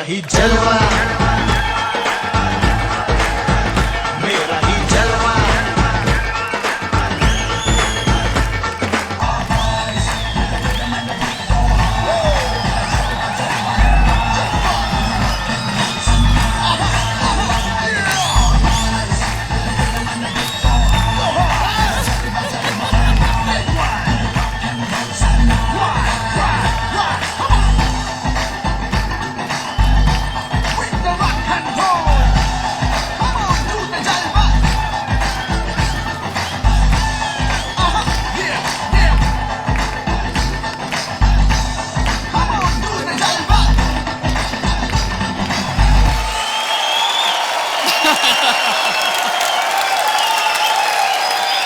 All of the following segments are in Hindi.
ही जलवा, मेरा ही जलवा।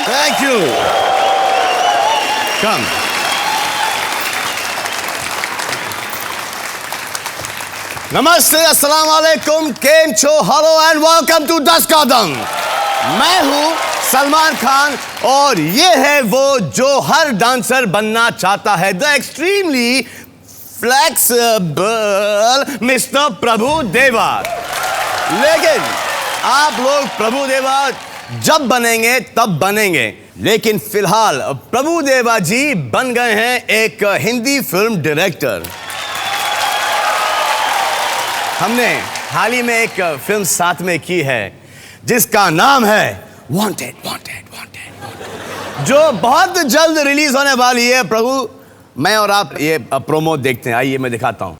Thank you. Come. नमस्ते, अस्सलाम वालेकुम, केम छो, हेलो एंड वेलकम टू 10 कदम। मैं हूं सलमान खान और ये है वो जो हर डांसर बनना चाहता है, द एक्सट्रीमली फ्लेक्सिबल मिस्टर प्रभु देवा। लेकिन आप लोग प्रभु देवा जब बनेंगे तब बनेंगे, लेकिन फिलहाल प्रभु देवा जी बन गए हैं एक हिंदी फिल्म डायरेक्टर। हमने हाल ही में एक फिल्म साथ में की है जिसका नाम है वांटेड, जो बहुत जल्द रिलीज होने वाली है। प्रभु, मैं और आप ये प्रोमो देखते हैं, आइए मैं दिखाता हूं।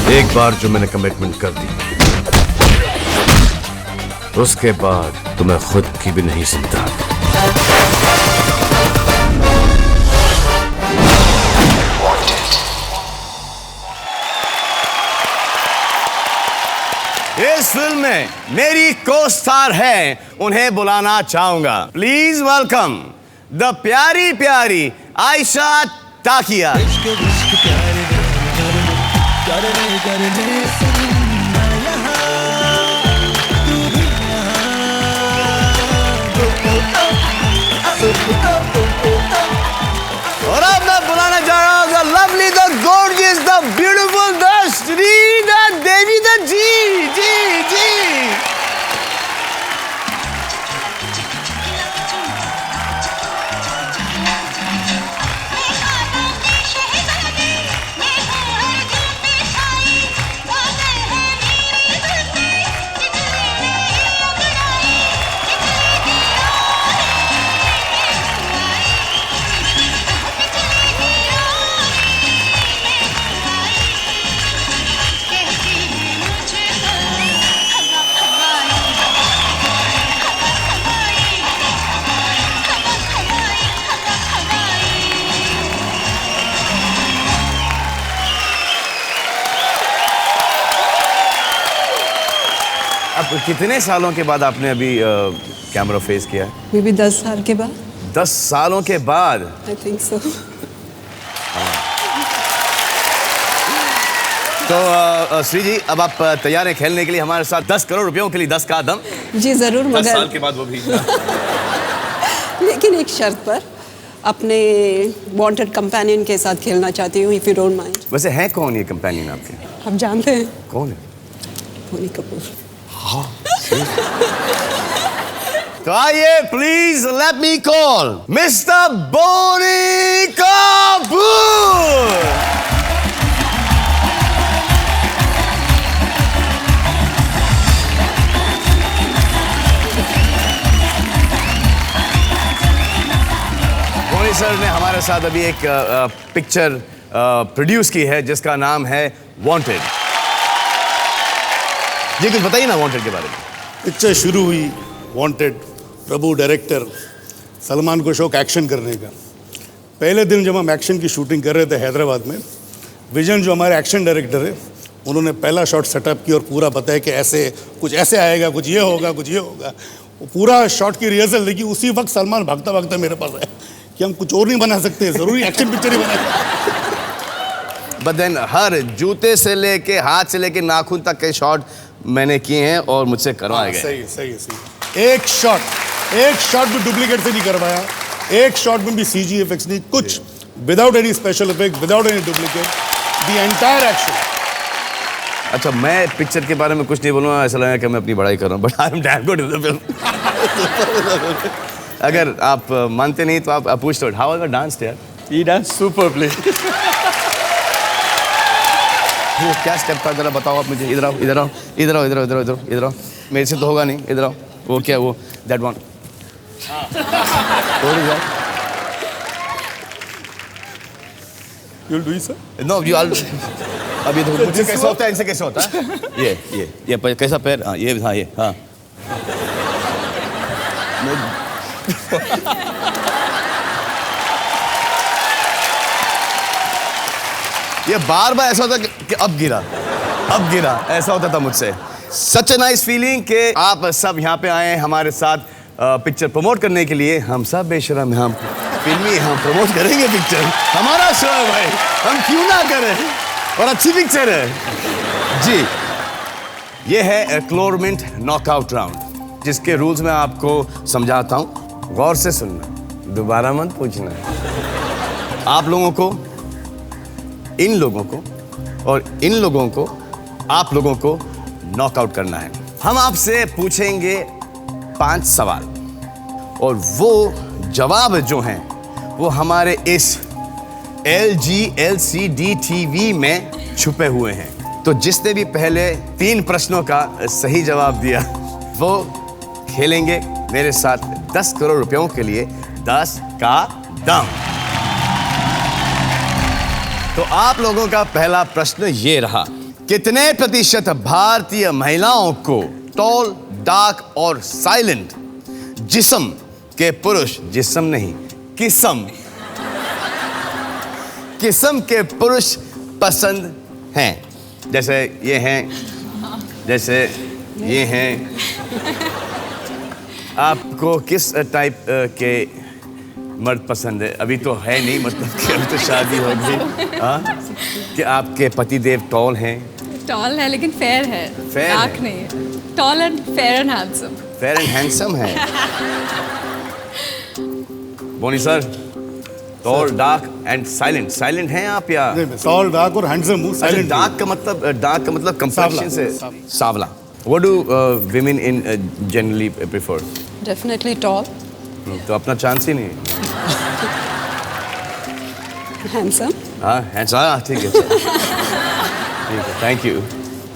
एक बार जो मैंने कमिटमेंट कर दी, उसके बाद तो मैं खुद की भी नहीं सुनता। इस फिल्म में मेरी को स्टार है, उन्हें बुलाना चाहूंगा। प्लीज वेलकम द प्यारी प्यारी आयशा टाकिया। और अब मैं बुलाना चाह रहा हूँ the lovely, the gorgeous, the beautiful, the Shri, the Devi, the ji ji ji. अब कितने सालों के बाद आपने अभी कैमरा फेस किया है? मे बी 10 साल के बाद। 10 सालों के बाद? I think so. तो श्री जी, अब आप तैयार हैं खेलने के लिए हमारे साथ 10 करोड़ रुपयों के लिए 10 कदम? जी जरूर, 10 साल के बाद वो भी। लेकिन एक शर्त पर, अपने वांटेड कंपेनियन के साथ खेलना चाहती हूँ, इफ यू डोंट माइंड। वैसे है कौन ये कंपेनियन आपके? आप जानते हैं कौन है? बोनी कपूर। हाँ। तो आइए, please let me call mister Boney Kapoor. Boney sir ने हमारे साथ अभी एक पिक्चर प्रोड्यूस की है जिसका नाम है वांटेड। जी कुछ बताइए ना वांटेड के बारे में। पिक्चर शुरू हुई, वांटेड, प्रभु डायरेक्टर, सलमान को शौक एक्शन करने का। पहले दिन जब हम एक्शन की शूटिंग कर रहे थे हैदराबाद में, विजन जो हमारे एक्शन डायरेक्टर है, उन्होंने पहला शॉट सेटअप किया और पूरा बताया कि ऐसे कुछ ऐसे आएगा, कुछ ये होगा, कुछ ये होगा। वो पूरा शॉट की रिहर्सल देखी। उसी वक्त सलमान भागता भागता मेरे पास आया कि हम कुछ और नहीं बना सकते, ज़रूरी एक्शन पिक्चर ही बना। बट देन हर जूते से लेके हाथ से लेके नाखून तक के शॉट मैंने किए हैं और मुझसे करवाए गए। सही सही। एक शॉट भी डुप्लीकेट से नहीं करवाया, एक शॉट में भी CG इफेक्ट्स नहीं, कुछ without any special effect, without any duplicate, the entire action. अच्छा मैं पिक्चर के बारे में कुछ नहीं बोलूँगा, ऐसा लगेगा कि मैं अपनी बड़ाई कर रहा हूँ, but I am damn good in the film. अगर आप मानते नहीं तो आप पूछ लो, हाउ एवर डांस यार? He danced superbly. वो क्या स्टेप था जरा बताओ आप मुझे। इधर आओ, इधर आओ, इधर आओ, इधर आओ, इधर आओ, इधर आओ, इधर आओ। मेरे से तो होगा नहीं, इधर आओ। वो क्या वो that one. You'll do it, sir? No you all अब ये देखो मुझसे कैसा होता है, इनसे कैसा होता है। ये कैसा पैर, हाँ ये हाँ। ये बार बार ऐसा होता कि अब गिरा ऐसा होता था मुझसे। सच ए नाइस फीलिंग कि आप सब यहाँ पे आए हमारे साथ पिक्चर प्रमोट करने के लिए। हम सब बेशरम हैं, हम फिल्मी, हम प्रमोट करेंगे पिक्चर, हमारा शो है भाई, हम क्यों ना करें, और अच्छी पिक्चर है जी। ये है क्लोरमिंट नॉकआउट राउंड, जिसके रूल्स मैं आपको समझाता हूँ, गौर से सुनना, दोबारा मत पूछना। आप लोगों को, इन लोगों को और इन लोगों को, आप लोगों को नॉकआउट करना है। हम आपसे पूछेंगे 5 सवाल और वो जवाब जो हैं वो हमारे इस LG LCD TV में छुपे हुए हैं। तो जिसने भी पहले 3 प्रश्नों का सही जवाब दिया वो खेलेंगे मेरे साथ 10 करोड़ रुपयों के लिए 10 का दम। तो आप लोगों का पहला प्रश्न ये रहा, कितने प्रतिशत भारतीय महिलाओं को टॉल, डार्क और साइलेंट जिस्म के पुरुष, जिस्म नहीं किस्म के पुरुष पसंद हैं? जैसे ये हैं, जैसे ये हैं। आपको किस टाइप के मर्द पसंद है? अभी तो है नहीं, मतलब कि अभी तो शादी हो गई। हाँ, कि आपके पतिदेव टॉल हैं? टॉल है लेकिन फेयर है, Fair डार्क है। नहीं है। Tall and fair and handsome. Fair and handsome है। Boney sir, tall, dark and silent. Silent हैं आप या? टॉल, डार्क और हैंडसम हूँ। साइलेंट डार्क का मतलब कंप्लेक्शन से सावला। What do women in generally prefer? Definitely tall, तो अपना चांस ही नहीं है। handsome. हाँ हैंडसम, ठीक है, ठीक है, thank you.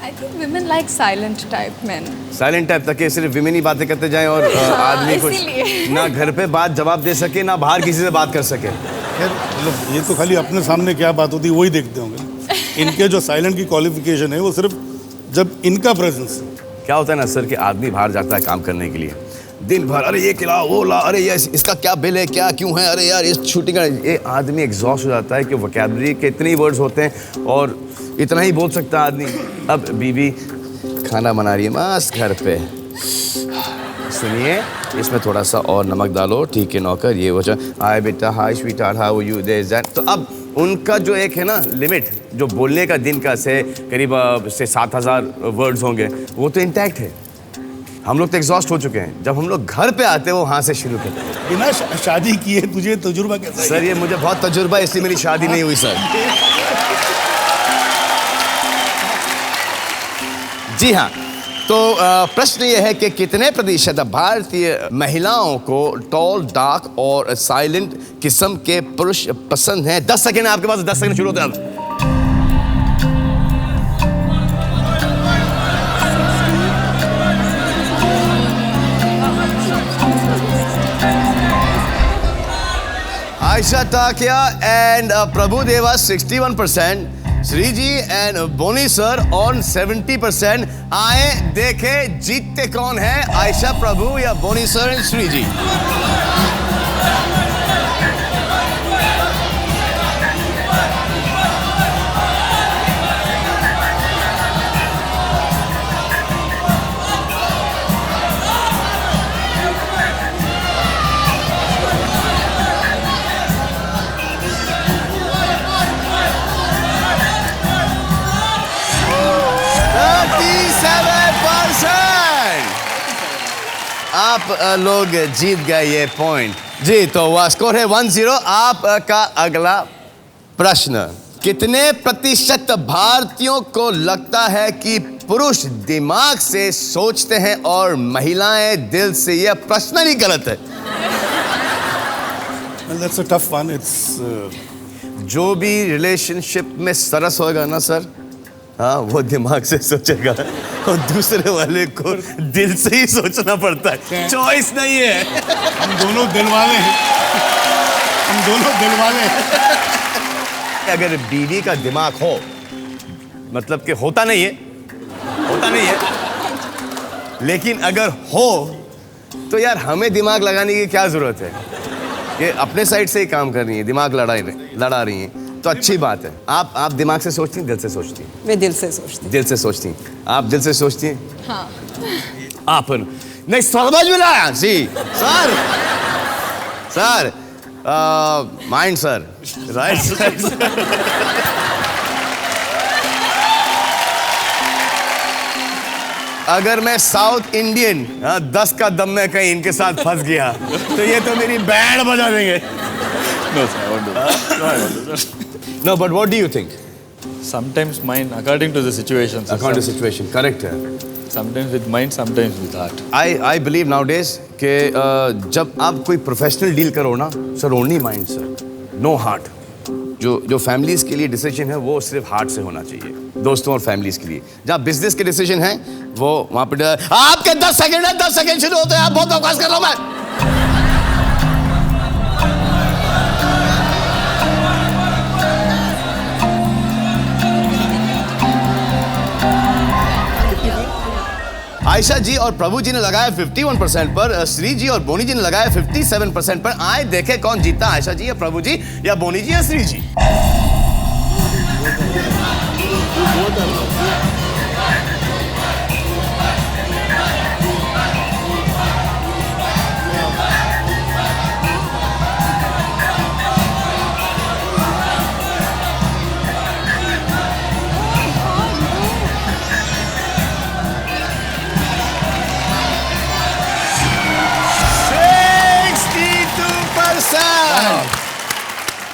I think women like silent type men. Silent type तक के सिर्फ विमेन ही बातें करते जाएं और आदमी कुछ इसीलिए। ना घर पे बात जवाब दे सके, ना बाहर किसी से बात कर सके। खैर, मतलब ये तो खाली अपने सामने क्या बात होती है वही देखते होंगे। इनके जो साइलेंट की क्वालिफिकेशन है वो सिर्फ जब इनका प्रेजेंस। क्या होता है ना सर कि आदमी बाहर जाता है काम करने के लिए, दिन भर अरे ये खिलाओ वो ला, अरे ये इसका क्या बिल है, क्या क्यों है, अरे यार इस शूटिंग का, ये आदमी एग्जॉस्ट हो जाता है कि वोकैबुलरी के इतने ही वर्ड्स होते हैं और इतना ही बोल सकता है आदमी। अब बीवी खाना बना रही है मस्त घर पे, सुनिए इसमें थोड़ा सा और नमक डालो, ठीक है नौकर, ये वो हाय बेटा, hi sweetheart, how you, this that. तो अब उनका जो एक है ना लिमिट, जो बोलने का दिन का से करीब से 7000 वर्ड्स होंगे, वो तो इंटैक्ट है। हम लोग तो एग्जॉस्ट हो चुके हैं, जब हम लोग घर पे आते हैं वो वहाँ से शुरू करते हैं। बिना शादी किए तुझे तजुर्बा कैसा है? सर ये मुझे बहुत तजुर्बा है, इसलिए मेरी शादी नहीं हुई सर। जी हाँ, तो प्रश्न ये है कि कितने प्रतिशत भारतीय महिलाओं को टॉल, डार्क और साइलेंट किस्म के पुरुष पसंद हैं? 10 सेकेंड है आपके पास, 10 सेकेंड शुरू होते हैं अब। Aisha Takia and Prabhu Deva 61%, Sriji and Boni sir on 70%. आए देखे जीतते कौन है, आयशा प्रभु या बोनी सर एंड श्री जी। आप लोग जीत गए ये पॉइंट जी। तो वह स्कोर है 1-0। आपका अगला प्रश्न, कितने प्रतिशत भारतीयों को लगता है कि पुरुष दिमाग से सोचते हैं और महिलाएं दिल से? यह प्रश्न ही गलत है। Well, that's a tough one. It's जो भी रिलेशनशिप में सरस होगा ना सर, हाँ, वो दिमाग से सोचेगा और दूसरे वाले को दिल से ही सोचना पड़ता है, चॉइस नहीं है। हम दोनों दिल वाले हैं, हम दोनों दिल वाले हैं। अगर बीवी का दिमाग हो, मतलब कि होता नहीं है, होता नहीं है, लेकिन अगर हो तो यार हमें दिमाग लगाने की क्या जरूरत है? कि अपने साइड से ही काम कर रही है, दिमाग लड़ा रही है, तो अच्छी बात है। आप दिमाग से सोचती हैं, दिल से सोचती हैं? मैं दिल से सोचती हूँ। दिल से सोचती हैं। आप दिल से सोचती हैं? हाँ। आप नहीं समझ में लाया जी sir, sir mind sir, right sir. अगर मैं साउथ इंडियन 10 का दम में कहीं इनके साथ फंस गया तो ये तो मेरी बैंड बजा देंगे। No, sir, I won't do that. No, I won't do that. No, but what do you think? Sometimes mind, according to the situation. sir. According to situation, correct है। Sometimes with mind, sometimes with heart. I believe nowadays कि जब आप कोई प्रोफेशनल डील करो ना sir, only mind sir, no heart. जो फैमिलीज के लिए डिसीजन है वो सिर्फ हार्ट से होना चाहिए, दोस्तों और फैमिलीज के लिए। जहाँ बिजनेस के डिसीजन है वो वहाँ पे आपके 10 सेकंड है, 10 सेकंड शुरू होते हैं, आप बहुत अवकाश कर रहा हूँ मैं। आयशा जी और प्रभु जी ने लगाया 51% पर, श्री जी और बोनी जी ने लगाया 57% पर। आए देखे कौन जीता, आयशा जी या प्रभु जी या बोनी जी या श्री जी?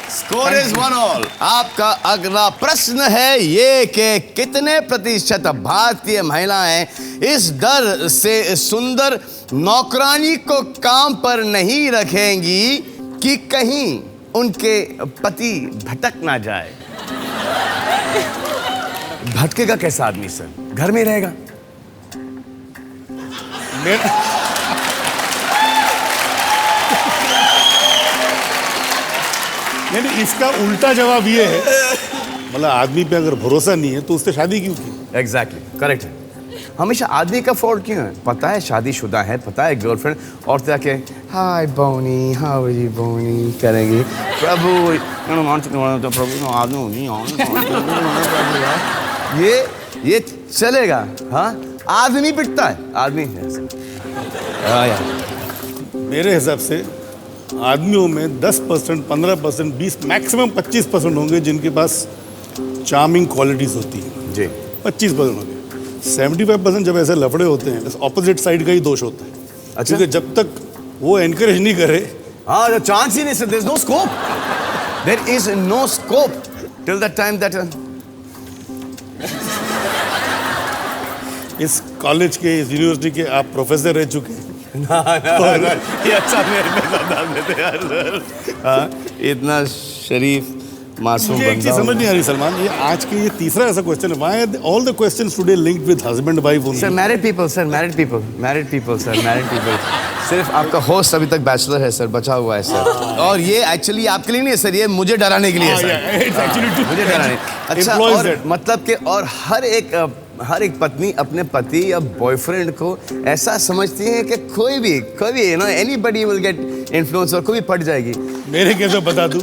Score is 1-1। आपका अगला प्रश्न है ये कि कितने प्रतिशत भारतीय महिलाएं इस डर से सुंदर नौकरानी को काम पर नहीं रखेंगी कि कहीं उनके पति भटक ना जाए? भटकेगा कैसा आदमी सर, घर में रहेगा? नहीं, इसका उल्टा जवाब ये है, मतलब आदमी पे अगर भरोसा नहीं है तो उससे शादी क्यों की? एग्जैक्टली करेक्ट है। हमेशा आदमी का फॉल्ट क्यों है? पता है शादीशुदा है, पता है गर्लफ्रेंड, और तो जाके हाय बोनी, हाउ आर यू बोनी करेंगे। प्रभु ये चलेगा? हाँ, आदमी पिटता है आदमी। हाँ यार, मेरे हिसाब से आदमियों में 10%, 15%, 20, मैक्सिमम 25% होंगे जिनके पास चार्मिंग क्वालिटीज होती हैं जी। 25% होंगे। 75% जब ऐसे लफड़े होते हैं, ऑपोजिट साइड का ही दोष होता है। अच्छा। क्योंकि जब तक वो एनकरेज नहीं करे, हाँ, the chance ही नहीं sir, there is no scope, there is no scope till the time that इस कॉलेज के, इस यूनिवर्सिटी के आप प्रोफेसर रह चुके हैं। ना, ये अच्छा मेरे में बता देते यार सर। हाँ, इतना शरीफ मासूम मुझे एक चीज बंदा समझ नहीं आ रही सलमान, ये आज के ये तीसरा ऐसा क्वेश्चन है, why are all the questions today linked with husband wife only? Sir, married people sir, married people sir, married people सिर्फ आपका होस्ट अभी तक बैचलर है सर, बचा हुआ है सर। और ये एक्चुअली आपके लिए नहीं है सर, ये मुझे डराने के लिए है सर। मुझे डराने। अच्छा, और मतलब कि और हर एक पत्नी अपने पति या बॉयफ्रेंड को ऐसा समझती है कि कोई भी you know anybody will get influence और कोई भी पट जाएगी। मेरे कैसे बता दूं,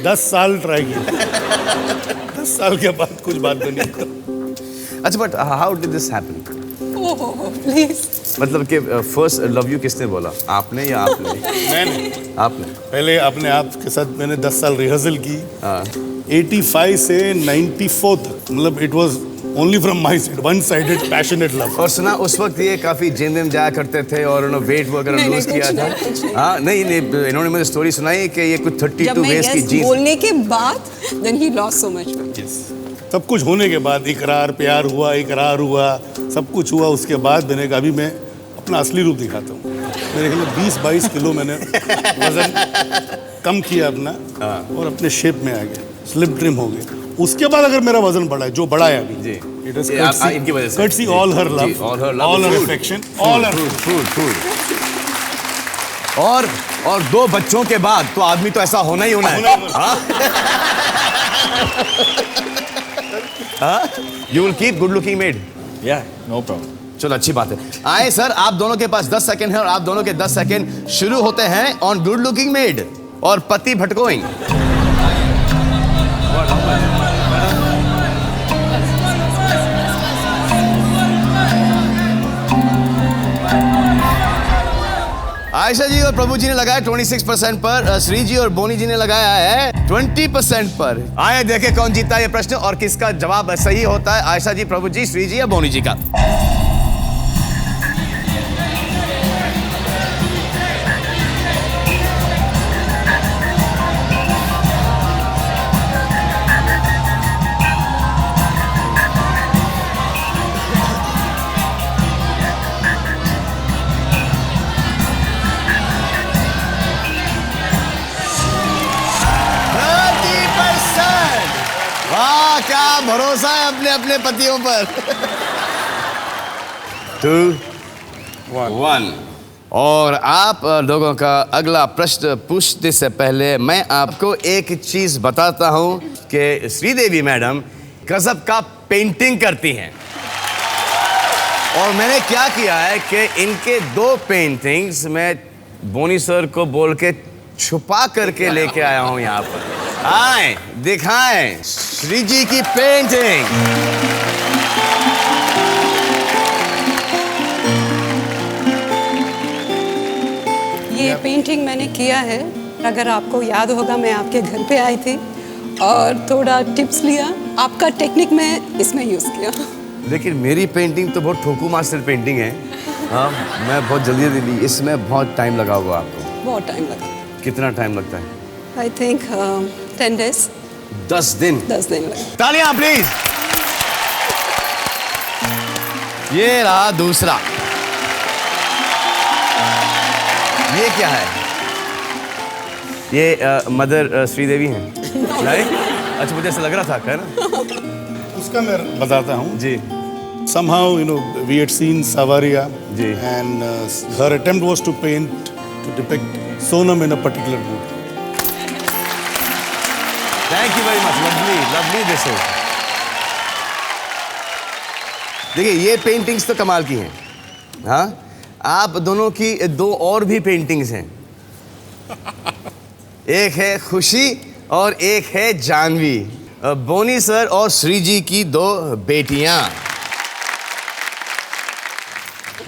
10 साल ट्राई किया, 10 साल के बाद कुछ बात बनी। अच्छा, but how did this happen? Oh please. मतलब कि फर्स्ट लव यू किसने बोला, आपने या आपने? मैंने आपने। पहले अपने आप के साथ मैंने 10 साल रिहर्सल की। हाँ। 85 से 94 तक, मतलब it was only from my side, one sided passionate love. और सुना उस वक्त ये काफी जिम विम जाया करते थे और उन्होंने वेट वगैरह नहीं, लूज नहीं, किया कुछ था। नहीं, कुछ नहीं। हाँ, नहीं, इन्होंने मुझे स्टोरी सुनाई कि ये कुछ 32 जब मैं वेज की yes जीन्स। बोलने के बाद देन ही लॉस्ट सो मच वेट। सब कुछ होने के बाद इकरार इकरार हुआ, सब कुछ हुआ, उसके बाद मैंने कहा अभी मैं अपना असली रूप दिखाता हूँ। मेरे ख्याल में 20-22 किलो मैंने वजन कम किया अपना और अपने शेप में आ गया, स्लिप ट्रिम हो गया। उसके बाद अगर मेरा वजन बढ़ा है, जो बढ़ा है अभी, जी, इट इज इनकी वजह से। courtesy all her love, all her affection, all her food. और 2 बच्चों के बाद तो आदमी तो ऐसा होना ही होना है। You will keep good looking made. Yeah, no problem. चलो, अच्छी बात है। आए सर, आप दोनों के पास 10 सेकंड है और आप दोनों के 10 सेकंड शुरू होते हैं ऑन गुड लुकिंग मेड और पति भटकोइंग। आयशा जी और प्रभु जी ने लगाया 26% पर, श्री जी और बोनी जी ने लगाया है 20% पर। आए देखे कौन जीता ये प्रश्न और किसका जवाब सही होता है, आयशा जी, प्रभु जी, श्री जी या बोनी जी का। वाह, क्या भरोसा है अपने अपने पतियों पर। 2, 1। और आप लोगों का अगला प्रश्न पूछने से पहले मैं आपको एक चीज बताता हूं कि श्रीदेवी मैडम गजब का पेंटिंग करती हैं। और मैंने क्या किया है कि इनके 2 पेंटिंग्स मैं बोनी सर को बोल के छुपा करके लेके आया हूं यहाँ पर। आए दिखाएं श्री जी की पेंटिंग। ये पेंटिंग मैंने किया है, अगर आपको याद होगा मैं आपके घर पे आई थी और थोड़ा टिप्स लिया, आपका टेक्निक मैं इसमें यूज़ किया। लेकिन मेरी पेंटिंग तो बहुत ठोकू मास्टर पेंटिंग है। हाँ, मैं बहुत जल्दी ली, इसमें बहुत टाइम लगा हुआ आपको। बहुत टाइम लगा। कितना टाइम लगता है? I think 10 days। 10 दिन। 10 दिन लगे। तालियां प्लीज। ये रहा दूसरा। ये क्या है? ये मदर श्रीदेवी हैं? नहीं? अच्छा, मुझे ऐसा लग रहा था, है ना? उसका मैं बताता हूँ जी। Somehow, you know, we had seen Savaria, ji. and her attempt was to paint, to depict Sonam in a particular mood. Thank you very much, lovely this is. देखिए, ये पेंटिंग्स तो कमाल की हैं। हाँ, आप दोनों की 2 और भी पेंटिंग्स हैं। एक है खुशी और एक है जानवी। बोनी सर और श्री जी की 2 बेटियां।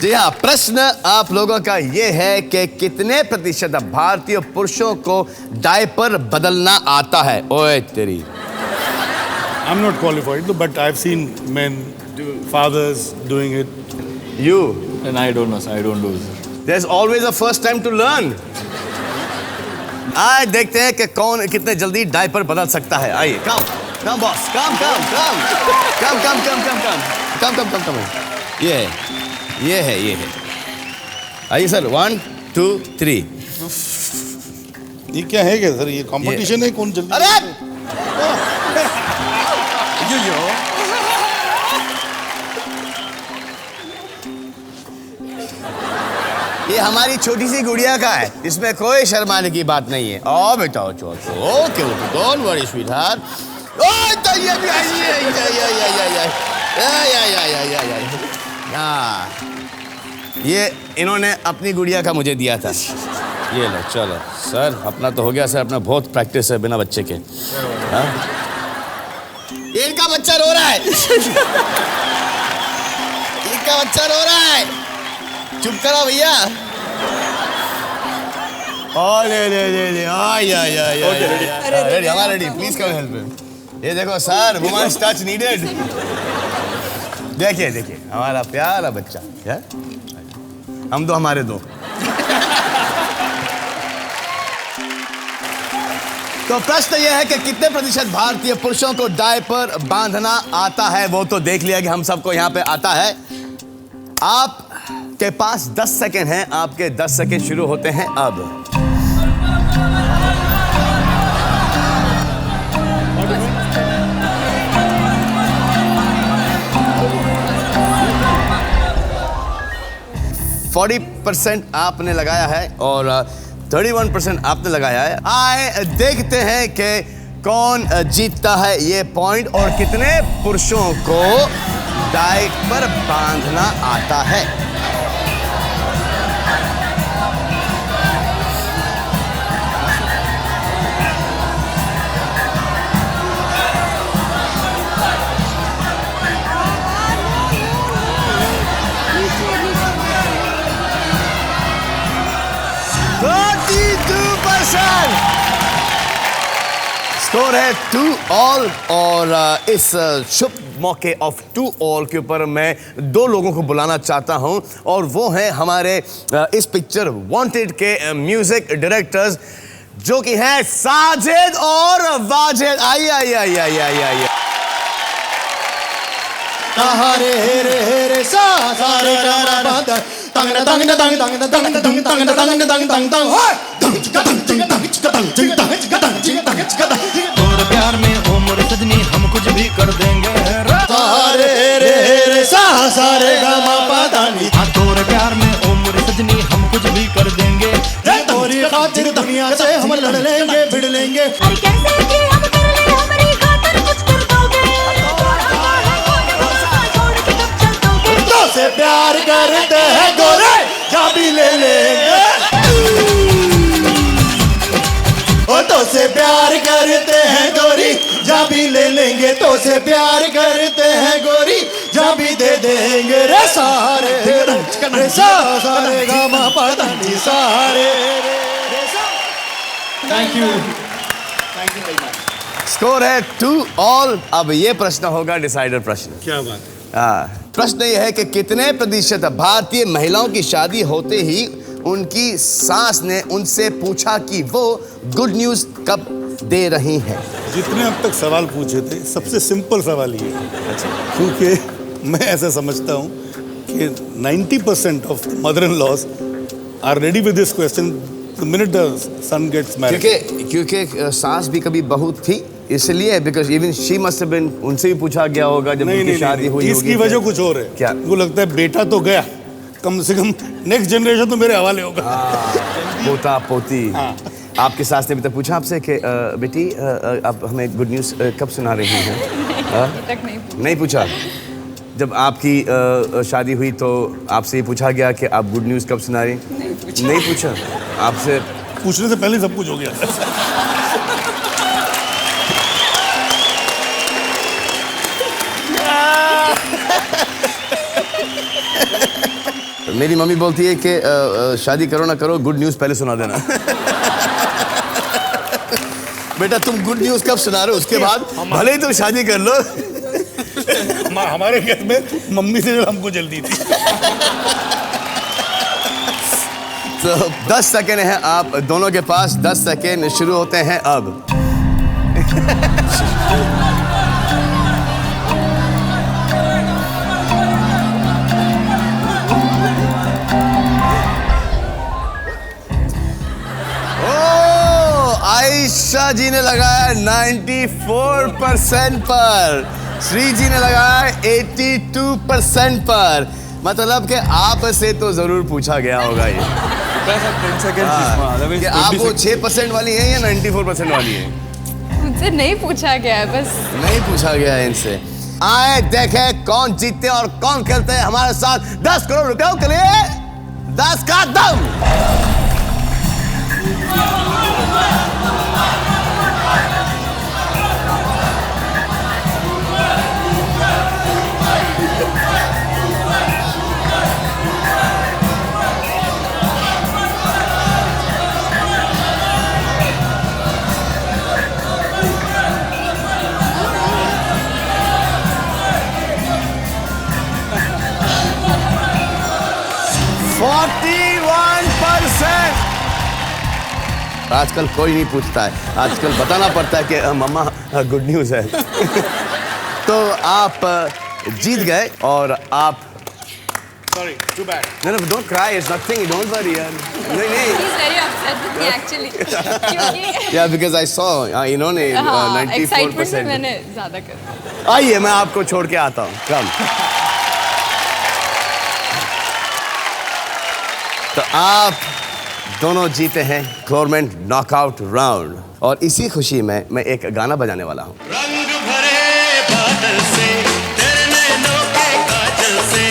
जी हाँ, प्रश्न आप लोगों का ये है कि कितने प्रतिशत भारतीय पुरुषों को डायपर बदलना आता है? ओए तेरी। I'm not qualified, but I've seen men, fathers doing it. You. And I don't know, sir. I don't do it. There's always a first time to learn. आज देखते हैं कि कौन कितने जल्दी डायपर बदल सकता है। आइए, कम बॉस, कम। ये है। आइए सर, 1, 2, 3। ये क्या है क्या सर? ये कंपटीशन है, कौन जल्दी? अरे ये ये हमारी छोटी सी गुड़िया का है, इसमें कोई शर्माने की बात नहीं है। आओ बेटा, ओके डोंट वरी स्वीटहार्ट। ओए तो ये भी आई है। ये इन्होंने अपनी गुड़िया का मुझे दिया था। ये लो, चलो सर, अपना तो हो गया सर, अपना बहुत प्रैक्टिस है बिना बच्चे के। इनका बच्चा रो रहा है। इनका बच्चा रो रहा है, चुप करो भैया। ले हमारा ready, please come help me. ये देखो सर, वुमेन्स टच नीडेड। देखिए हमारा प्यारा बच्चा, क्या हम दो, हमारे दो। तो प्रश्न यह है कि कितने प्रतिशत भारतीय पुरुषों को डायपर बांधना आता है? वो तो देख लिया कि हम सबको यहाँ पे आता है। आपके पास 10 सेकेंड हैं, आपके 10 सेकेंड शुरू होते हैं अब। %40 आपने लगाया है और 31% आपने लगाया है। आए देखते हैं कि कौन जीतता है ये पॉइंट और कितने पुरुषों को डायपर बांधना आता है। स्कोर है 2-all और इस शुभ मौके ऑफ 2-all के ऊपर मैं 2 लोगों को बुलाना चाहता हूं और वो हैं हमारे इस पिक्चर वांटेड के म्यूजिक डायरेक्टर्स, जो कि हैं साजिद और वाजिद। आइए। रे रे सा सा रे गा मा पा तंग तंग तंग तंग तंग तंग तंग तंग तंग तंग तंग और प्यार में हो मोरे सजनी हम कुछ भी कर देंगे। रे रे रे सा सा रे गा मा पा नी। तोर प्यार में हो मोरे सजनी हम कुछ भी कर देंगे। तोरी खातिर दुनिया से हम लड़ लेंगे, भिड़ लेंगे। अरे कैसे कि हम कर ले हमारी खातिर कुछ कर दोगे, छोड़ के कब चल दोगे। तो से प्यार करते हैं गोरे, जा भी ले लेंगे। तो से प्यार करते हैं गोरी, जा भी ले लेंगे। तो से प्यार करते हैं गोरी, जा भी दे देंगे। रे सारे रे सा सारे गा मा पा नी सारे। Thank you. स्कोर है 2-all। अब ये प्रश्न होगा डिसाइडर प्रश्न। क्या बात है। प्रश्न यह है कि कितने प्रतिशत भारतीय महिलाओं की शादी होते ही उनकी सास ने उनसे पूछा कि वो गुड न्यूज कब दे रही हैं? जितने अब तक सवाल पूछे थे, सबसे सिंपल सवाल ये है। क्योंकि मैं ऐसा समझता हूँ कि 90% of mother in laws are ready with this question the minute the son gets married. क्योंकि सास भी कभी बहू थी, इसलिए because even she must have been, उनसे भी पूछा गया होगा जब उनकी शादी हुई होगी। इसकी वजह कुछ और है। क्या? उनको लगता है बेटा तो गया, कम से कम नेक्स्ट जनरेशन तो मेरे हवाले होगा। पोता पोती। आपके सास ने भी तक पूछा आपसे कि बेटी आप हमें गुड न्यूज़ कब सुना रही हैं? तक नहीं पूछा। जब आपकी शादी हुई तो आपसे ये पूछा गया कि आप गुड न्यूज़ कब सुना रही? नहीं पूछा आपसे। पूछने से पहले सब कुछ हो गया। मेरी मम्मी बोलती है कि शादी करो ना करो, गुड न्यूज़ पहले सुना देना। बेटा तुम गुड न्यूज़ कब सुना रहे हो, उसके बाद भले ही तुम शादी कर लो। हमारे घर में मम्मी से हमको जल्दी थी। तो 10 सेकेंड है आप दोनों के पास, 10 सेकेंड शुरू होते हैं अब। आयशा जी ने लगाया 94% पर, श्री जी ने लगाया 82% पर। मतलब कि आप से तो जरूर पूछा गया होगा ये Because of 10 seconds इसमें, otherwise कि आप 20 वो seconds. 6% वाली हैं या 94% वाली हैं? मुझसे नहीं पूछा गया है बस। नहीं पूछा गया है इनसे। आए देखें कौन जीतते और कौन खेलते हैं हमारे साथ 10 करोड़ रुपयों के लिए 10 का दम। आजकल कोई नहीं पूछता है, आजकल बताना पड़ता है कि मम्मा गुड न्यूज़ है। तो आप जीत गए और आप Sorry, too bad. No, don't cry, it's nothing, don't worry यार। नहीं He's very upset with me actually. क्योंकि Yeah, because I saw इन्होंने हाँ, excitement में 94%। मैंने ज़्यादा कर दिया। आइए मैं आपको छोड़ के आता हूँ, कम। तो आप दोनों जीते हैं गवर्नमेंट नॉकआउट राउंड और इसी खुशी में मैं एक गाना बजाने वाला हूँ। रंग भरे बादल से तेरे नैनों के काजल से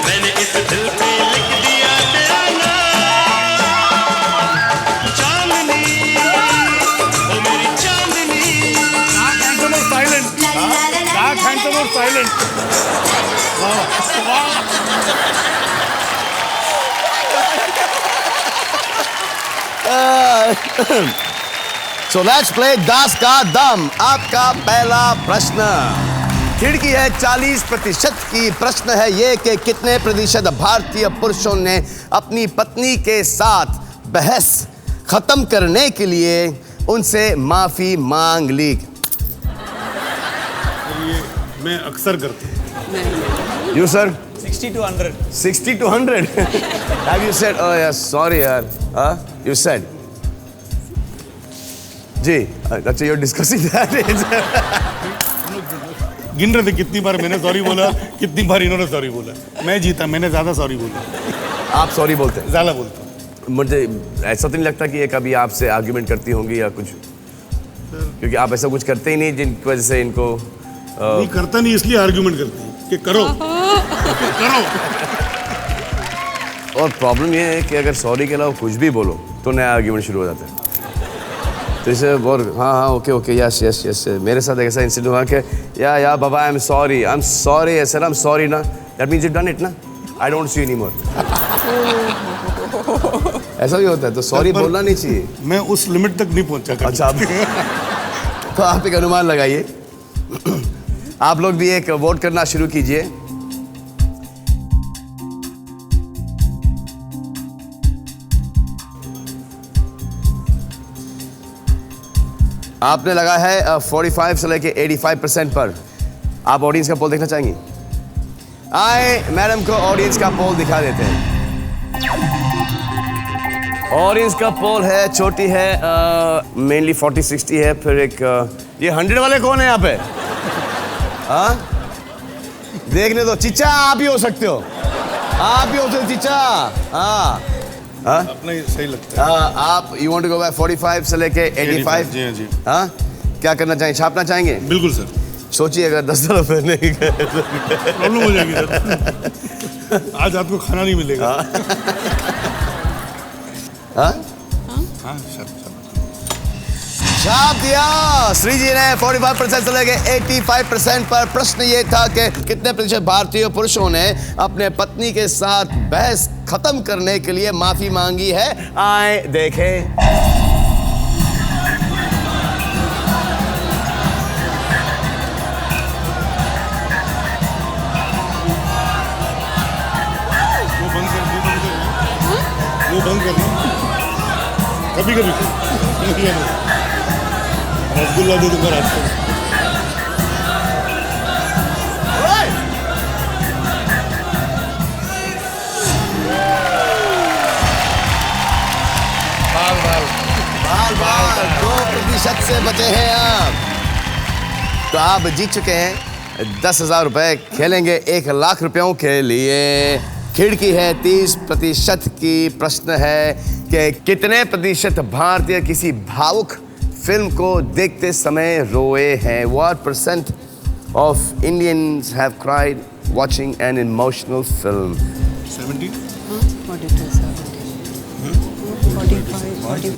मैंने इस दिल पे लिख दिया तेरा नाम। चांदनी ओ मेरी चांदनी। So let's play 10 का दम। आपका पहला प्रश्न खिड़की है 40% की। प्रश्न है ये कि कितने प्रतिशत भारतीय पुरुषों ने अपनी पत्नी के साथ बहस खत्म करने के लिए उनसे माफी मांग ली? ये मैं अक्सर करता हूँ। You sir? 60 to 100. 60 to 100. Have you said? Oh yeah, sorry यार. You said? जी, अच्छा you're discussing that. गिन रहे थे कितनी बार मैंने सॉरी बोला, कितनी बार इन्होंने सॉरी बोला। मैं जीता, मैंने ज्यादा सॉरी बोला, आप सॉरी बोलते हैं? ज्यादा बोलता हूँ। मुझे ऐसा तो नहीं लगता कि ये कभी आपसे आर्ग्यूमेंट करती होंगी या कुछ, क्योंकि आप ऐसा कुछ करते ही नहीं जिनकी वजह से इनको नहीं करता नहीं इसलिए आर्ग्यूमेंट करती है कि करो करो। और प्रॉब्लम ये है कि अगर सॉरी के अलावा कुछ भी बोलो तो नया आर्ग्यूमेंट शुरू हो जाता है। तो इसे और हाँ ओके यस यस यस। मेरे साथ एक ऐसा इंसिडेंट हुआ कि या बाबा I am sorry sir I am sorry ना, that means you done it ना, I don't see you anymore. ऐसा भी होता है, तो सॉरी बोलना नहीं चाहिए। मैं उस लिमिट तक नहीं पहुंचा कभी। अच्छा तो आप एक अनुमान लगाइए। आप लोग भी एक वोट करना शुरू कीजिए। आपने लगा है 45 से लेके 85% पर। आप ऑडियंस का पोल देखना चाहेंगे? आए मैडम को ऑडियंस का पोल दिखा देते हैं। ऑडियंस का पोल है, छोटी है, मेनली 40-60 है। फिर एक ये 100 वाले कौन है यहाँ पे? हाँ देखने दो। चिच्चा आप ही हो सकते हो, आप ही हो सकते हो चिच्चा। हाँ अपना ही सही लगता है। आप you want to go by 45 से लेके 85? जी हाँ जी, हाँ क्या करना चाहेंगे, छापना चाहेंगे? बिल्कुल सर। सोचिए अगर 10 रुपए नहीं गए तो प्रॉब्लम हो जाएगी सर। आज आपको खाना नहीं मिलेगा। हाँ हाँ सर। छाप दिया। श्री जी ने 45% से लेके 85% पर। प्रश्न ये था कि कितने प्रतिशत भारतीय पुरुषों ने अपने पत्नी के साथ बहस खत्म करने के लिए माफी मांगी है? आए देखें। वो बंद करना कभी कभी। रसगुल्ला दे दूंगा रात को। बाल 2% से बचे हैं आप। तो आप जीत चुके हैं 10,000 रुपए। खेलेंगे 1 लाख रुपयों के लिए। खिड़की है 30% की। प्रश्न है कि कितने प्रतिशत भारतीय किसी भावुक फिल्म को देखते समय रोए हैं? What percent of Indians have cried watching an emotional film? 70? 42, 45, 40.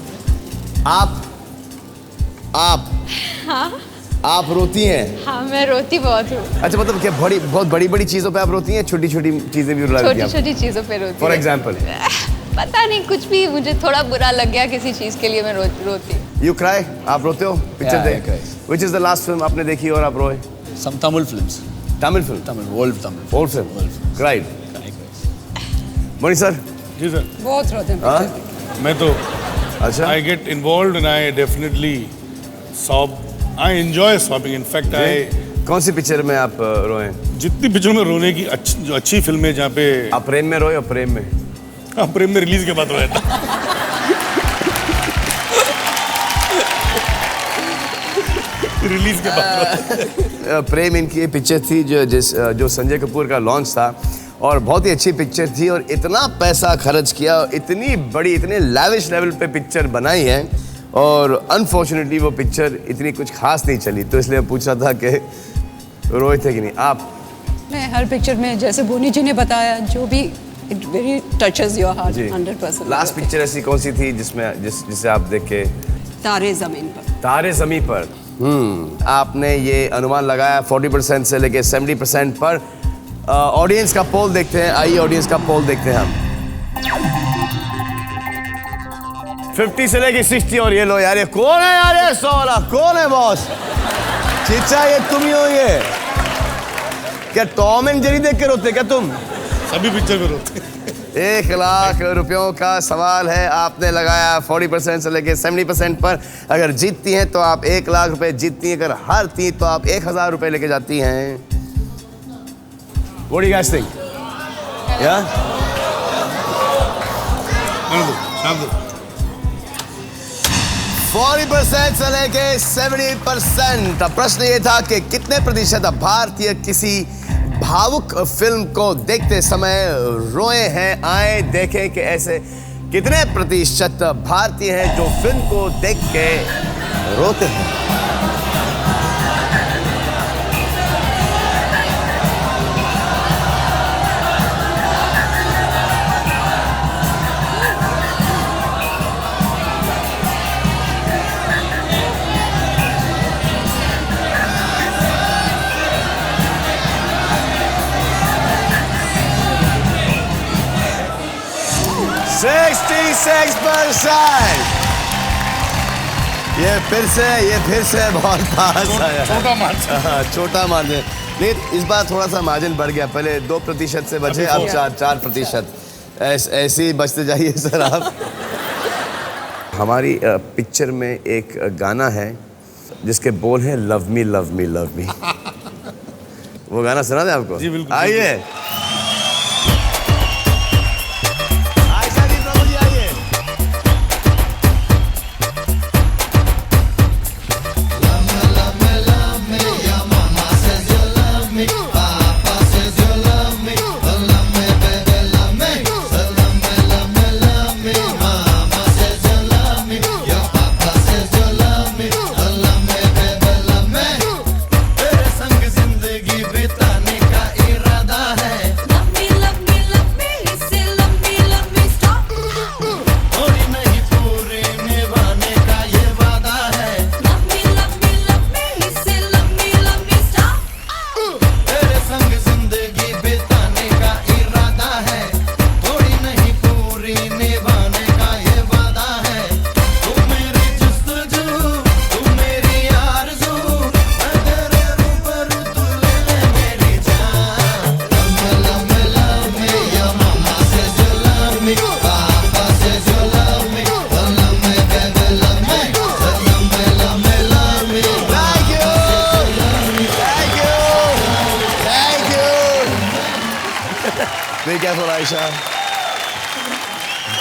आप रोती हैं? हाँ मैं रोती बहुत हूँ, अच्छा, मतलब क्या बहुत बड़ी चीजों पे आप रोती हैं? छोटी छोटी चीजें भी रुला देती हैं छोटी छोटी चीज़ों पे रोती फॉर हूँ। एग्जाम्पल? पता नहीं, कुछ भी मुझे थोड़ा बुरा लग गया किसी चीज़ के लिए मैं रोती हूँ। You cry? आप रोते हो पिक्चर Yeah, I देख? cry. Which is the last film आपने देखी और आप रोए? Some Tamil films. Tamil film? Tamil, old Tamil. Old film? Cried? Cry, cry. मणि सर? जी सर, बहुत रोते हैं हाँ? picture देख के। मैं तो अच्छा, I get involved and I definitely sob. I enjoy sobbing. In fact, कौन सी पिक्चर में आप रोए? जितनी पिक्चरों में रोने की जो अच्छी फिल्में जहाँ पे आप प्रेम में रोए और प्रेम में? आप प्रेम में रिलीज के बाद रोया था। रिलीज के बाद प्रेम इनकी पिक्चर थी जो संजय कपूर का लॉन्च था और बहुत ही अच्छी पिक्चर थी और इतना पैसा खर्च किया और इतनी बड़ी इतने लैविश लेवल पे पिक्चर बनाई है और अनफॉर्चुनेटली वो पिक्चर इतनी कुछ खास नहीं चली, तो इसलिए मैं पूछा था कि रोए थे कि नहीं आप? मैं हर पिक्चर में जैसे बोनी जी ने बताया जो भी it very touches your heart 100%। Last picture ऐसी कौन सी थी जिसे आप देख के? तारे जमीन पर। तारे ज़मीं पर। आपने ये अनुमान लगाया 40% से लेके 70% पर। ऑडियंस का पोल देखते हैं, आइए ऑडियंस का पोल देखते हैं हम। 50 से लेके 60 और ये लो यार, ये कौन है यार? ये 100 वाला कौन है बॉस? चिचा ये तुम ही हो? ये क्या टॉम एंड जेरी देख के रोते क्या तुम? सभी पिक्चर में रोते। 1 लाख रुपयों का सवाल है, आपने लगाया 40% से लेके 70% पर। अगर जीतती हैं तो आप 1 लाख रुपए जीतती हैं, अगर हारती तो आप 1000 रुपए लेके जाती हैं। What do you guys think? Yeah? शाम को 40% से लेके 70%। प्रश्न ये था कि कितने प्रतिशत भारतीय किसी भावुक फिल्म को देखते समय रोए हैं? आए देखें कि ऐसे कितने प्रतिशत भारतीय हैं जो फिल्म को देख के रोते हैं। ये फिर से बहुत पास आया। छोटा मार्जिन। छोटा मार्जिन नहीं, इस बार थोड़ा सा मार्जिन बढ़ गया। पहले 2% से बचे, अब 4%। ऐसे ही बचते जाइए सर आप। हमारी पिक्चर में एक गाना है जिसके बोल हैं love me love me love me. वो गाना सुना दे आपको? जी बिल्कुल। आइए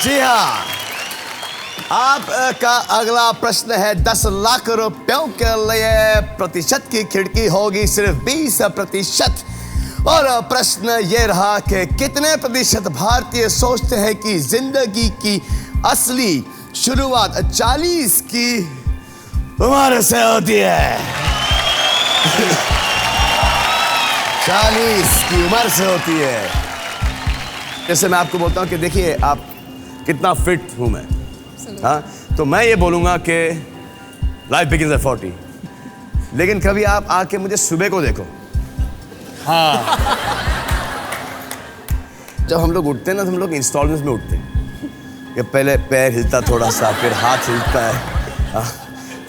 जी हाँ, आपका अगला प्रश्न है 10 लाख रुपयों के लिए। प्रतिशत की खिड़की होगी सिर्फ 20%। और प्रश्न ये रहा कि कितने प्रतिशत भारतीय सोचते हैं कि जिंदगी की असली शुरुआत 40 की उम्र से होती है? 40 की उम्र से होती है। जैसे मैं आपको बोलता हूँ कि देखिए आप कितना फिट हूँ मैं, हाँ, तो मैं ये बोलूँगा कि लाइफ बिगिंस एट 40, लेकिन कभी आप आके मुझे सुबह को देखो। हाँ, जब हम लोग उठते हैं ना तो हम लोग इंस्टॉलमेंट्स में उठते हैं कि पहले पैर हिलता थोड़ा सा, फिर हाथ हिलता है, हाँ,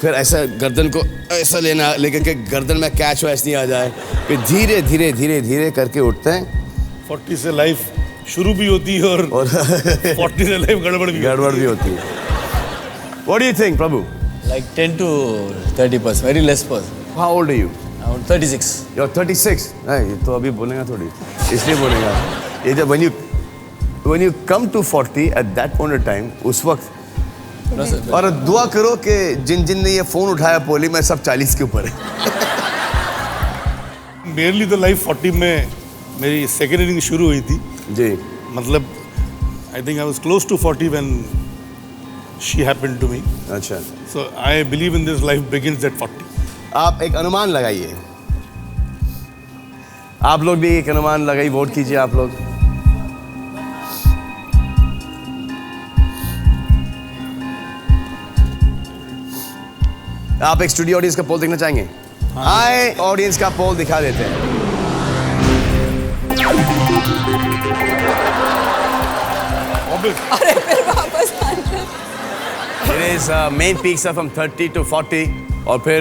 फिर ऐसा गर्दन को ऐसा लेना, लेकर के गर्दन में कैच हो ऐसे नहीं आ जाए, फिर धीरे धीरे धीरे धीरे करके उठते हैं। 40 से लाइफ शुरू भी होती है और 40 से लाइफ गड़बड़ भी होती है। What do you think, Prabhu? Like 10 to 30%, very less person. How old are you? Around 36. You're 36. नहीं, ये तो अभी बोलेगा थोड़ी, इसलिए बोलेगा। ये जब when you come to 40 at that point of time, उस वक्त No, sir. और दुआ करो कि जिन ने ये फोन उठाया पोली में सब 40 के ऊपर है। मेरली तो लाइफ 40 में मेरी सेकेंड इनिंग शुरू हुई थी जी। मतलब I think I was close to 40 when she happened to me. अच्छा, so I believe in this life begins at 40। आप एक अनुमान लगाइए, आप लोग भी एक अनुमान लगाइए, वोट कीजिए आप लोग। आप एक स्टूडियो ऑडियंस का पोल देखना चाहेंगे? आए ऑडियंस का पोल दिखा देते हैं। अरे फिर वापस आना। It is main peaks are from 30 to 40 और फिर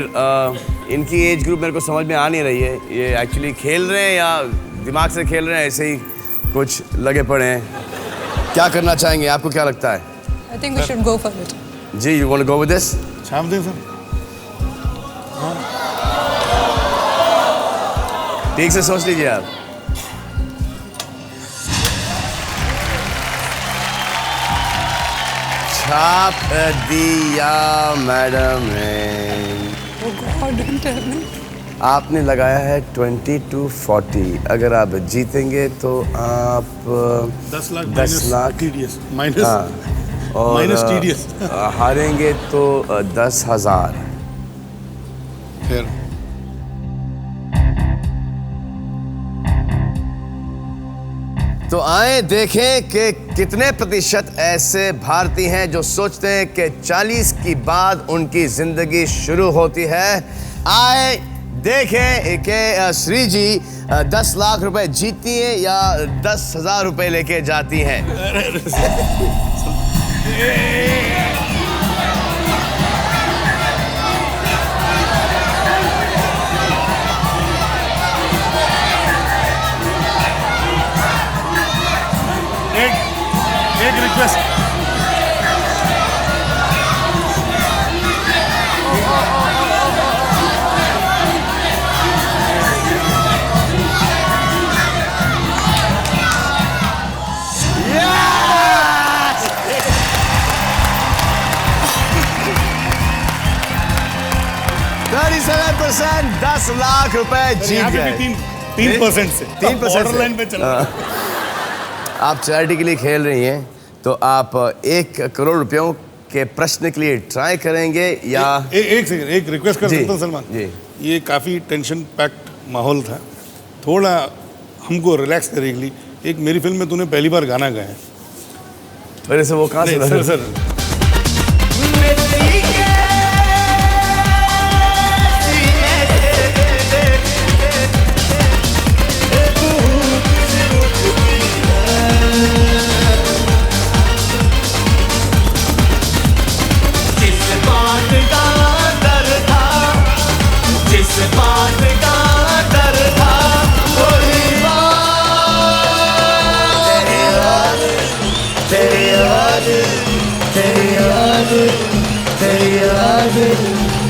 इनकी एज ग्रुप मेरे को समझ में आ नहीं रही है, ये एक्चुअली खेल रहे हैं या दिमाग से खेल रहे हैं, ऐसे ही कुछ लगे पड़े हैं। क्या करना चाहेंगे, आपको क्या लगता है? I think we should go for it. Ji, you want to go with this? शाम दिन सर ठीक से सोच लीजिए आप। छाप दिया मैडम ने। Oh God, don't tell me. आपने लगाया है 20 to 40। अगर आप जीतेंगे तो आप 10 लाख 10 लाख TDS माइनस हाँ, और माइनस TDS हारेंगे तो 10,000। फिर तो आए देखें कि कितने प्रतिशत ऐसे भारतीय हैं जो सोचते हैं कि 40 की बाद उनकी जिंदगी शुरू होती है। आए देखें कि श्री जी 10 लाख रुपए जीती है या 10,000 रुपए लेके जाती हैं। एक रिक्वेस्ट, %, 10 लाख रुपए जीत यहाँ पे गए। भी 3% से 3% border line पे चला। आप चैरिटी के लिए खेल रही हैं तो आप 1 करोड़ रुपयों के प्रश्न के लिए ट्राई करेंगे या एक सेकंड, एक रिक्वेस्ट कर जी, सकता हूँ सलमान जी। ये काफ़ी टेंशन पैक्ड माहौल था, थोड़ा हमको रिलैक्स करने के लिए एक मेरी फिल्म में तूने पहली बार गाना गाया है। मेरे से वो कहाँ से नहीं, सर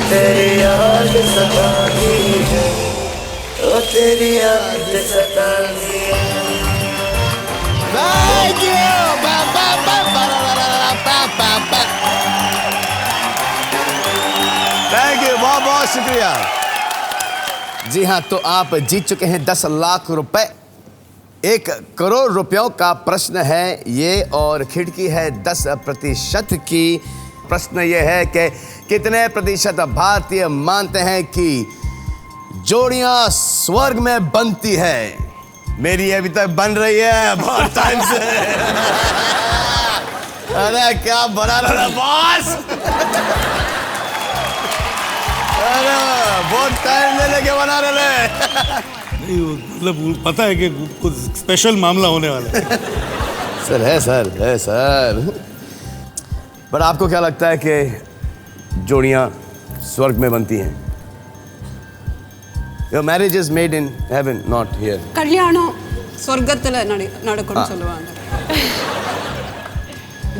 तेरी याद सताती है, ओ तेरी याद सताती है। Thank you! Thank you! बहुत बहुत शुक्रिया। जी हाँ, तो आप जीत चुके हैं 10 लाख रुपए। 1 करोड़ रुपयों का प्रश्न है ये और खिड़की है 10% की। प्रश्न ये है कि कितने प्रतिशत भारतीय मानते हैं कि जोड़ियां स्वर्ग में बनती है? मेरी अभी तक बन रही है बहुत टाइम से। अरे क्या बना रहा बॉस, अरे बहुत टाइम ले लेके बना रहे। नहीं, मतलब पता है कि कुछ स्पेशल मामला होने वाला है। सर है सर। पर आपको क्या लगता है कि जोड़ियां स्वर्ग में बनती हैं? Your marriage is made in heaven, not here. கல்யாணம் சொர்க்கத்துல நடக்கும்னு சொல்லுவாங்க.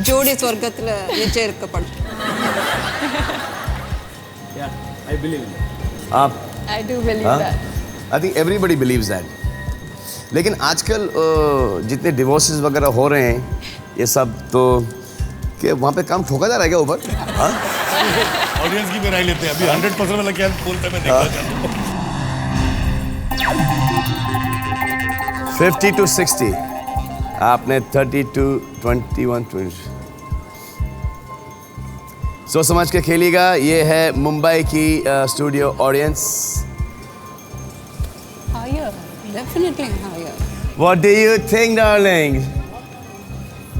ஜோடி சொர்க்கத்துல நிச்சயம் இருக்கப்படும். Yeah, I believe in that. आप I do believe हाँ? that. I think everybody believes that. लेकिन आजकल जितने डिवोर्सेस वगैरह हो रहे हैं ये सब, तो कि वहाँ पे काम ठोका जा रहा है क्या ऊपर? हाँ? ऑडियंस की भी राय लेते हैं। अभी 100% वाला क्या बोलता है मैं देखना चाहता हूँ। 50 to 60, आपने 30 to 21 20। सोच समझ के खेलिएगा। ये है मुंबई की studio audience. Higher, definitely higher. What do you think, darling?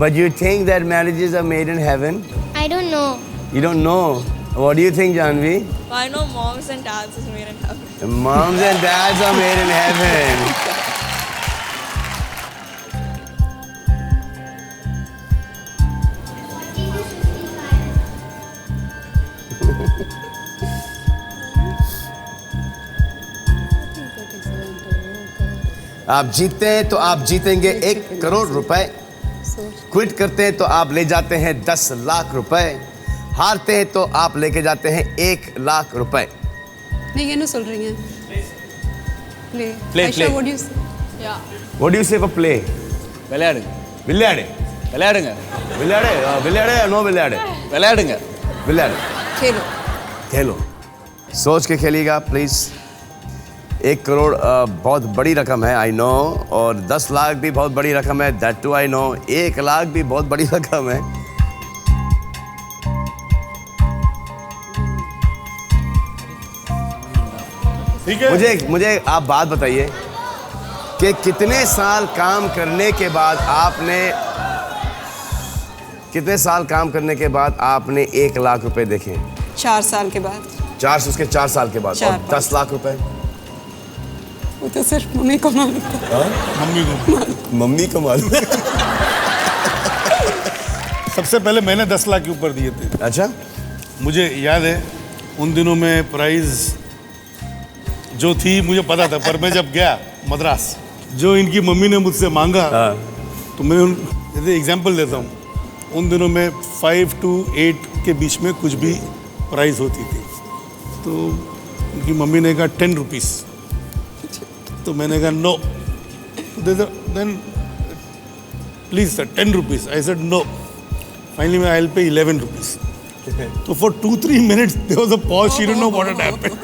But you think that marriages are made in heaven? I don't know. You don't know. What do you think, Janvi? I know moms and dads is made in heaven. Moms and dads are made in heaven. आप जीतते हैं तो आप जीतेंगे 1 करोड़ रुपए। क्विट करते हैं तो आप ले जाते हैं 10 लाख रुपए। हारते हैं तो आप लेके जाते हैं 1 लाख रुपए। நீங்க என்ன சொல்றீங்க? Play. Play, Aisha, play. what do you say? Yeah. What do you say for play? விளையாடுங்க விளையாடு விளையாடுங்க விளையாடு விளையாடு नो விளையாடு விளையாடுங்க विलियड खेलो. खेलो। सोच के खेलिएगा प्लीज। 1 करोड़ बहुत बड़ी रकम है, आई नो, और 10 लाख भी बहुत बड़ी रकम है, that too I know. 1 lakh भी बहुत बड़ी रकम है। ठीक है। मुझे आप बात बताइए कि कितने साल काम करने के बाद आपने 1 लाख रुपए देखे? 4 साल के बाद. 4 से उसके 4 साल के बाद। 4 और 10 लाख रुपए वो तो सिर्फ मम्मी को मालूम था. मम्मी को मालूम। सबसे पहले मैंने 10 लाख के ऊपर दिए थे। अच्छा, मुझे याद है उन दिनों में प्राइस जो थी मुझे पता था, पर मैं जब गया मद्रास, जो इनकी मम्मी ने मुझसे मांगा, तो मैं जैसे एग्जांपल देता हूँ, उन दिनों में 5 to 8 के बीच में कुछ भी प्राइस होती थी। तो उनकी मम्मी ने कहा 10 रुपीज़, तो मैंने कहा no. Then please sir 10 rupees, I said no. Finally मैं I will pay 11 rupees. So for 2-3 minutes there was a pause. She didn't know what had happened.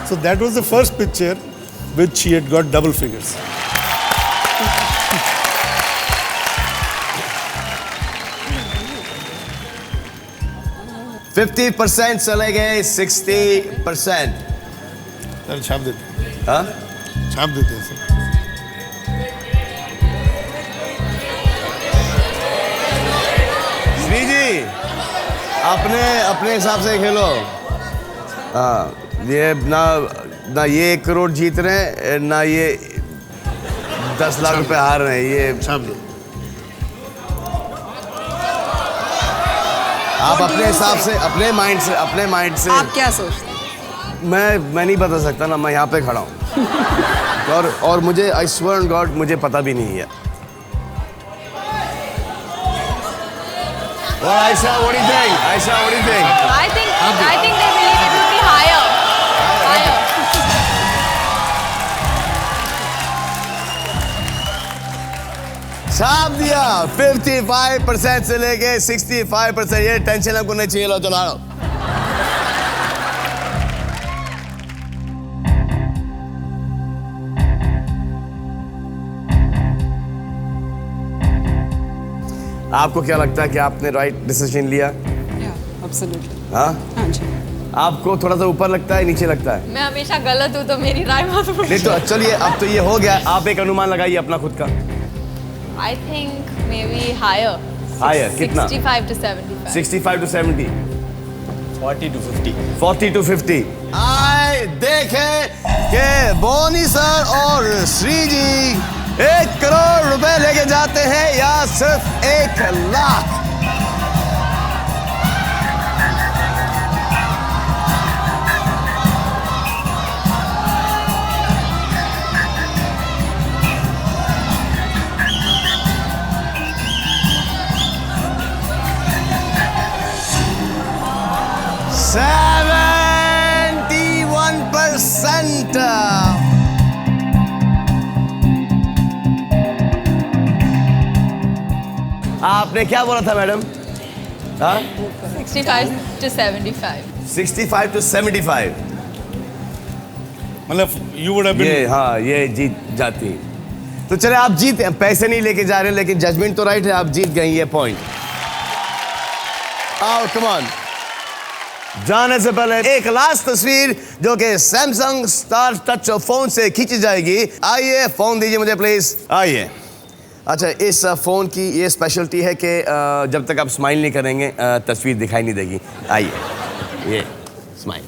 So that was the first picture which she had got double figures. %50 चले गए 60%। सर छाप देते हैं, हाँ? छाप देते हैं सर। श्री जी अपने हिसाब से खेलो। हाँ, ये ना ये 1 करोड़ जीत रहे हैं, ना ये 10 लाख रुपए हार रहे हैं। ये छाप दो। आप अपने हिसाब से, अपने माइंड से आप क्या सोचते हैं? मैं नहीं बता सकता ना, मैं यहाँ पे खड़ा हूँ। और मुझे आई स्वेयर ऑन गॉड मुझे पता भी नहीं है। Well, Aisha, what do you think? Aisha, what do you think? I think they believe it will be higher. Higher. छाप दिया 55% से लेके 65%। ये टेंशन हमको नहीं चाहिए। लो चलो। आपको क्या लगता है कि आपने राइट डिसीजन लिया? एब्सोल्युटली। हाँ, हाँ जी। आपको थोड़ा सा ऊपर लगता है, नीचे लगता है? मैं हमेशा गलत हूँ तो मेरी राय मत नहीं तो चलिए, अब तो ये हो गया, आप एक अनुमान लगाइए अपना खुद का। I think maybe higher. Higher कितना? 65 to 75। 65 to 70, 40 to 50। 40 to 50। आए देखें कि बोनी सर और श्री जी 1 करोड़ रुपए लेके जाते हैं या सिर्फ 1 लाख। आपने क्या बोला था मैडम? हाँ, 65 to 75। 65 to 75। मतलब यू वुड हैव बीन ये हाँ, ये जीत जाती। तो चले, आप जीते हैं, पैसे नहीं लेके जा रहे, लेकिन जजमेंट तो राइट है, आप जीत गए ये पॉइंट। आओ कम ऑन। जाने से पहले एक लास्ट तस्वीर जो कि सैमसंग स्टार टच फोन से खींची जाएगी। आइए, फोन दीजिए मुझे प्लीज। आइए। अच्छा, इस फोन की ये स्पेशलिटी है कि जब तक आप स्माइल नहीं करेंगे तस्वीर दिखाई नहीं देगी। आइए, ये स्माइल।